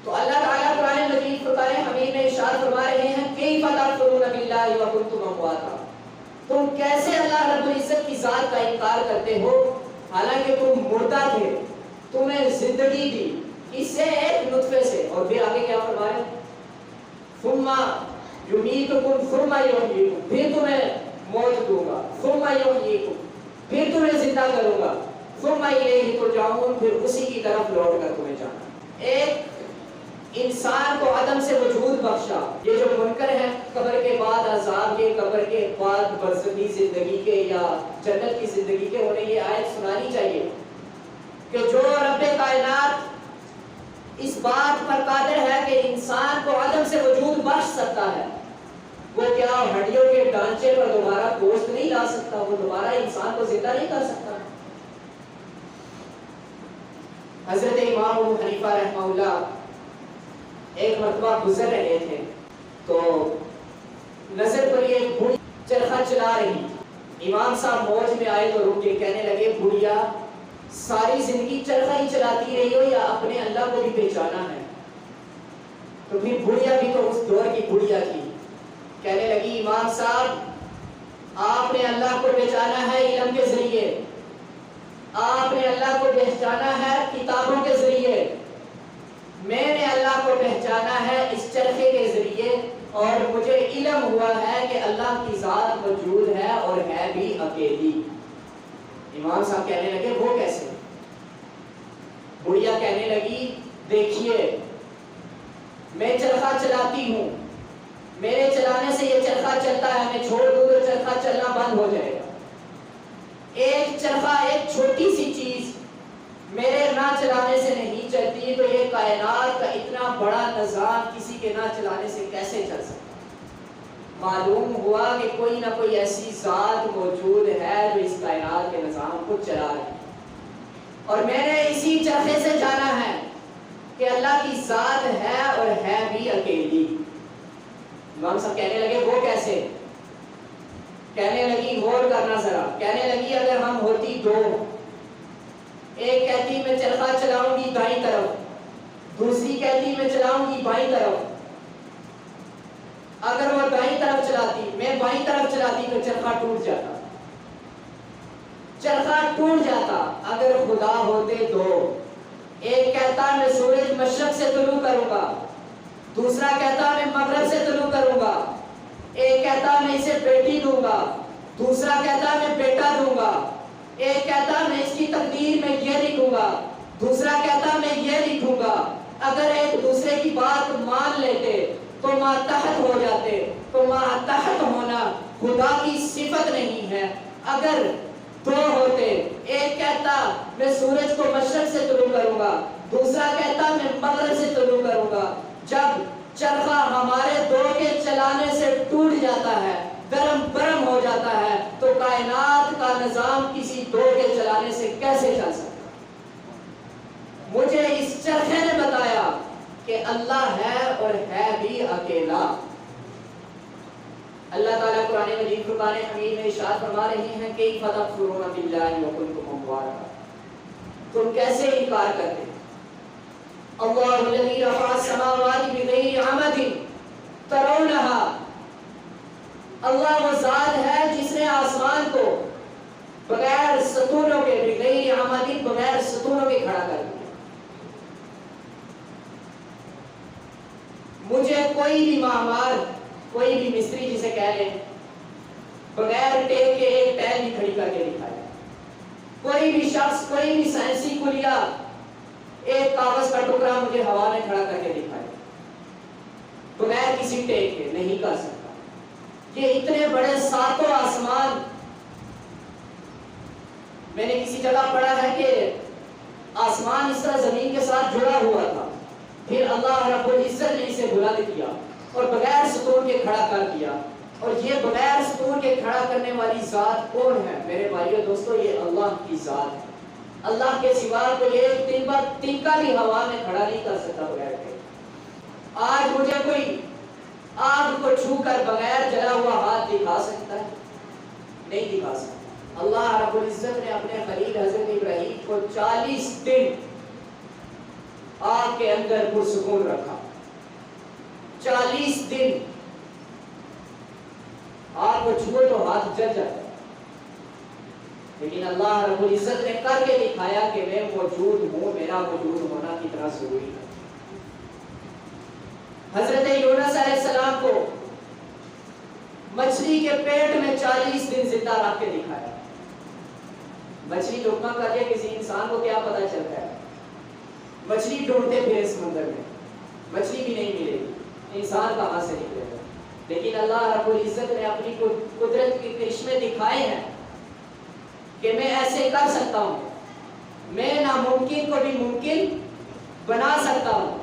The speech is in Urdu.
تو اللہ تعالیٰ قرآن مجید فرقان حمید میں ارشاد فرما رہے ہیں کیف تکفرون باللہ وکنتم امواتا، تم کیسے اللہ رب العزت کی ذات کا انکار کرتے ہو حالانکہ تم مردہ تھے، تمہیں زندگی دی اس سے ایک نطفے سے، اور پھر آگے کیا فرما رہے ہیں ثم یمیتکم ثم یحییکم، پھر تمہیں موت دوں گا، ثم یحییکم، پھر تمہیں زندہ کروں گا، ثم الیہ ترجعون، پھر اسی کی طرف لوٹ کر تمہیں جانا۔ ایک انسان کو عدم سے وجود بخشا، یہ جو منکر ہے قبر کے بعد عذاب کے، قبر کے بعد برزخی زندگی کے یا جنت کی زندگی کے، انہیں یہ آیت سنانی چاہیے کہ جو رب کائنات اس بات پر قادر ہے کہ انسان کو عدم سے وجود بخش سکتا ہے، وہ کیا ہڈیوں کے ڈھانچے پر دوبارہ گوشت نہیں لا سکتا، وہ دوبارہ انسان کو زندہ نہیں کر سکتا۔ حضرت امام ابو حنیفہ رحمہ اللہ ایک مرتبہ گزر رہے تھے تو نظر پر ایک بوڑھی چرخہ چلا رہی، امام صاحب موج میں آئے تو رک کے کہنے لگے بڑھیا ساری زندگی چرخہ ہی چلاتی رہی ہو یا اپنے اللہ کو بھی پہچانا ہے؟ تو پھر بڑھیا بھی تو اس دور کی بڑھیا تھی، کہنے لگی امام صاحب آپ نے اللہ کو پہچانا ہے علم کے ذریعے، آپ نے اللہ کو پہچانا ہے کتابوں کے ذریعے، میں نے اللہ کو پہچانا ہے اس چرخے کے ذریعے، اور مجھے علم ہوا ہے کہ اللہ کی ذات موجود ہے اور ہے بھی اکیلی۔ امام صاحب کہنے لگے وہ کیسے؟ بڑھیا کہنے لگی دیکھیے میں چرخہ چلاتی ہوں، میرے چلانے سے یہ چرخہ چلتا ہے، میں چھوڑ دوں تو چرخہ چلنا بند ہو جائے گا۔ ایک چرخہ ایک چھوٹی سی چیز میرے نہ چلانے سے نہیں چلتی، تو یہ کائنات کا اتنا بڑا نظام کسی کے نہ چلانے سے کیسے چل سکتا؟ معلوم ہوا کہ کوئی نہ کوئی ایسی ذات موجود ہے جو اس کائنات کے نظام کو چلا رہی ہے، اور میں نے اسی چرخے سے جانا ہے کہ اللہ کی ذات ہے اور ہے بھی اکیلی۔ امام صاحب کہنے لگے وہ کیسے؟ کہنے لگی غور کرنا ذرا، کہنے لگی اگر ہم ہوتی دو، ایک کہتی میں چرخہ چلاؤں گی دائیں طرف، دوسری کہتی میں چلاؤں گی بائیں طرف، اگر وہ دائیں طرف چلاتی میں بائیں طرف چلاتی تو چرخہ ٹوٹ جاتا، چرخہ ٹوٹ جاتا۔ اگر خدا ہوتے دو، ایک کہتا میں سورج مشرق سے طلوع کروں گا، دوسرا کہتا میں مغرب سے طلوع کروں گا، ایک کہتا میں اسے بیٹی دوں گا، دوسرا کہتا میں بیٹا دوں گا، ایک کہتا میں اس کی تقدیر میں یہ لکھوں گا، دوسرا کہتا میں یہ لکھوں گا۔ اگر ایک دوسرے کی بات مان لیتے تو ماتحت ہو جاتے، تو ماتحت ہونا خدا کی صفت نہیں ہے۔ اگر دو ہوتے، ایک کہتا میں سورج کو مشرق سے طلوع کروں گا، دوسرا کہتا میں مغرب سے طلوع کروں گا، جب چرخہ ہمارے دو کے چلانے سے ٹوٹ جاتا ہے، گرم برم ہو جاتا ہے، تو کائنات کا نظام کسی دو کے چلانے سے کیسے چل سکتا؟ مجھے اس چرخے نے بتایا کہ اللہ ہے اور ہے بھی اکیلا۔ اللہ تعالیٰ قرآن مجید فرقان حمید میں ارشاد فرما رہے ہیں کہ کیف تکفرون باللہ وکنتم امواتا، تم کیسے انکار کرتے؟ اللہ الذی رفع السماوات بغیر عمد ترونها، اللہ وہ ذات ہے جس نے آسمان کو بغیر ستونوں کے، بغیر عمد بغیر ستونوں کے کھڑا کر دیا۔ مجھے کوئی بھی معمار، کوئی بھی مستری جسے کہہ لیں، بغیر ٹیک کے ایک ٹائل بھی کھڑی کر کے دکھائے، کوئی بھی شخص، کوئی بھی سائنسی کلیہ ایک کاغذ کا ٹکڑا مجھے ہوا میں کھڑا کر کے دکھائے، بغیر کسی ٹیک کے نہیں کر سکتا۔ یہ اتنے بڑے ساتوں آسمان، میں نے کسی جگہ پڑھا ہے کہ آسمان اس طرح زمین کے ساتھ جڑا ہوا تھا، پھر اللہ رب العزت نے اسے بلند کیا اور بغیر ستون کے کھڑا کر دیا۔ اور یہ بغیر ستون کے کھڑا کرنے والی ذات کون ہے؟ میرے بھائیو دوستو، یہ اللہ کی ذات ہے۔ اللہ کے سوا کوئی ایک تنکا بھی ہوا میں کھڑا نہیں کر سکتا بغیر کے۔ آج مجھے کوئی آگ کو چھو کر بغیر جلا ہوا ہاتھ دکھا سکتا ہے؟ نہیں دکھا سکتا۔ اللہ رب العزت نے اپنے خلیل حضرت ابراہیم کو 40 دن آگ کے اندر پرسکون رکھا. 40 دن آگ کو چھوئے تو ہاتھ جل جاتا ہے، لیکن اللہ رب العزت نے کر کے دکھایا کہ میں موجود ہوں، میرا موجود ہونا کتنا ضروری ہے. حضرت یونس علیہ السلام کو مچھلی کے پیٹ میں 40 دن زندہ رکھ کے دکھایا. مچھلی ڈوبنا کر کے کسی انسان کو کیا پتا چلتا ہے؟ مچھلی ڈھونڈتے پھرے سمندر میں، مچھلی بھی نہیں ملے گی، انسان کہاں سے نکلے گا؟ لیکن اللہ رب العزت نے اپنی قدرت کے کرشمے دکھائے ہیں کہ میں ایسے کر سکتا ہوں، میں ناممکن کو بھی ممکن بنا سکتا ہوں.